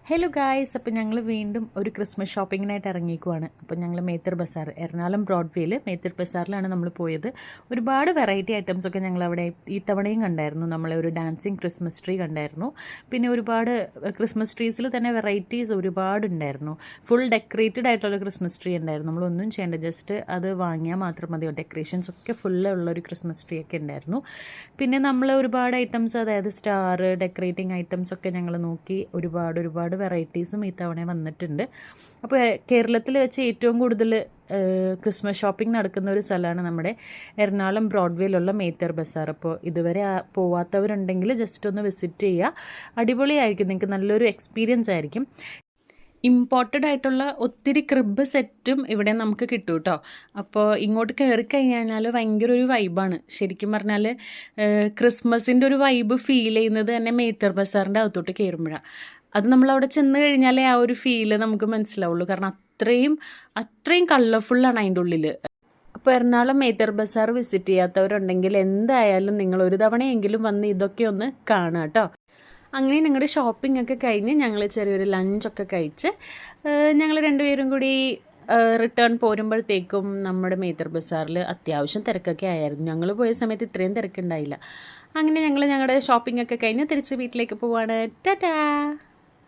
Hello guys, അപ്പോൾ ഞങ്ങൾ വീണ്ടും ഒരു ക്രിസ്മസ് ഷോപ്പിങ്ങിനായിട്ട് ഇറങ്ങിക്കുവാണ്. അപ്പോൾ ഞങ്ങൾ മേത്തർ ബസാർ, എറണാകുളം ബ്രോഡ്വേയിൽ മേത്തർ ബസാറിലാണ് നമ്മൾ പോയത്. ഒരുപാട് വെറൈറ്റി ഐറ്റംസൊക്കെ ഞങ്ങളവിടെ ഈ തവണയും കണ്ടായിരുന്നു. നമ്മളെ ഒരു ഡാൻസിങ് ക്രിസ്മസ് ട്രീ കണ്ടായിരുന്നു. പിന്നെ ഒരുപാട് ക്രിസ്മസ് ട്രീസിൽ തന്നെ വെറൈറ്റീസ് ഒരുപാടുണ്ടായിരുന്നു. ഫുൾ ഡെക്കറേറ്റഡ് ആയിട്ടുള്ള ക്രിസ്മസ് ട്രീ ഉണ്ടായിരുന്നു. നമ്മളൊന്നും ചെയ്യേണ്ട, ജസ്റ്റ് അത് വാങ്ങിയാൽ മാത്രം മതിയോ. ഡെക്കറേഷൻസ് ഒക്കെ ഫുള്ളുള്ളൊരു ക്രിസ്മസ് ട്രീ ഒക്കെ ഉണ്ടായിരുന്നു. പിന്നെ നമ്മൾ ഒരുപാട് ഐറ്റംസ്, അതായത് സ്റ്റാർ ഡെക്കറേറ്റിംഗ് ഐറ്റംസ് ഒക്കെ ഞങ്ങൾ നോക്കി. ഒരുപാട് വെറൈറ്റീസും ഈ തവണ വന്നിട്ടുണ്ട്. അപ്പോൾ കേരളത്തിൽ വെച്ച് ഏറ്റവും കൂടുതൽ ക്രിസ്മസ് ഷോപ്പിംഗ് നടക്കുന്ന ഒരു സ്ഥലമാണ് നമ്മുടെ എറണാകുളം ബ്രോഡ്വേയിലുള്ള മേത്തർ ബസാർ. അപ്പോൾ ഇതുവരെ പോവാത്തവരുണ്ടെങ്കിൽ ജസ്റ്റ് ഒന്ന് വിസിറ്റ് ചെയ്യുക. അടിപൊളിയായിരിക്കും, നിങ്ങൾക്ക് നല്ലൊരു എക്സ്പീരിയൻസ് ആയിരിക്കും. ഇമ്പോർട്ടഡ് ആയിട്ടുള്ള ഒത്തിരി ക്രിബ് സെറ്റും ഇവിടെ നമുക്ക് കിട്ടും കേട്ടോ. അപ്പോൾ ഇങ്ങോട്ട് കയറി കഴിഞ്ഞാൽ ഭയങ്കര ഒരു വൈബാണ്. ശരിക്കും പറഞ്ഞാൽ ക്രിസ്മസിൻ്റെ ഒരു വൈബ് ഫീൽ ചെയ്യുന്നത് തന്നെ മേത്തർ ബസാറിൻ്റെ അകത്തോട്ട് കയറുമ്പോഴാണ്. അത് നമ്മളവിടെ ചെന്ന് കഴിഞ്ഞാലേ ആ ഒരു ഫീല് നമുക്ക് മനസ്സിലാവുള്ളൂ. കാരണം അത്രയും കളർഫുള്ളാണ് അതിൻ്റെ ഉള്ളിൽ. അപ്പോൾ എറണാകുളം മേത്തർ ബസാർ വിസിറ്റ് ചെയ്യാത്തവരുണ്ടെങ്കിൽ എന്തായാലും നിങ്ങൾ ഒരു തവണയെങ്കിലും വന്ന് ഇതൊക്കെ ഒന്ന് കാണുക കേട്ടോ. അങ്ങനെ ഞങ്ങളുടെ ഷോപ്പിംഗ് ഒക്കെ കഴിഞ്ഞ് ഞങ്ങൾ ചെറിയൊരു ലഞ്ചൊക്കെ കഴിച്ച് ഞങ്ങൾ രണ്ടുപേരും കൂടി റിട്ടേൺ പോരുമ്പോഴത്തേക്കും നമ്മുടെ മേത്തർ ബസാറിൽ അത്യാവശ്യം തിരക്കൊക്കെ ആയിരുന്നു. ഞങ്ങൾ പോയ സമയത്ത് ഇത്രയും തിരക്കുണ്ടായില്ല. അങ്ങനെ ഞങ്ങൾ ഞങ്ങളുടെ ഷോപ്പിംഗ് ഒക്കെ കഴിഞ്ഞ് തിരിച്ച് വീട്ടിലേക്ക് പോവാണ്. ടാറ്റാ.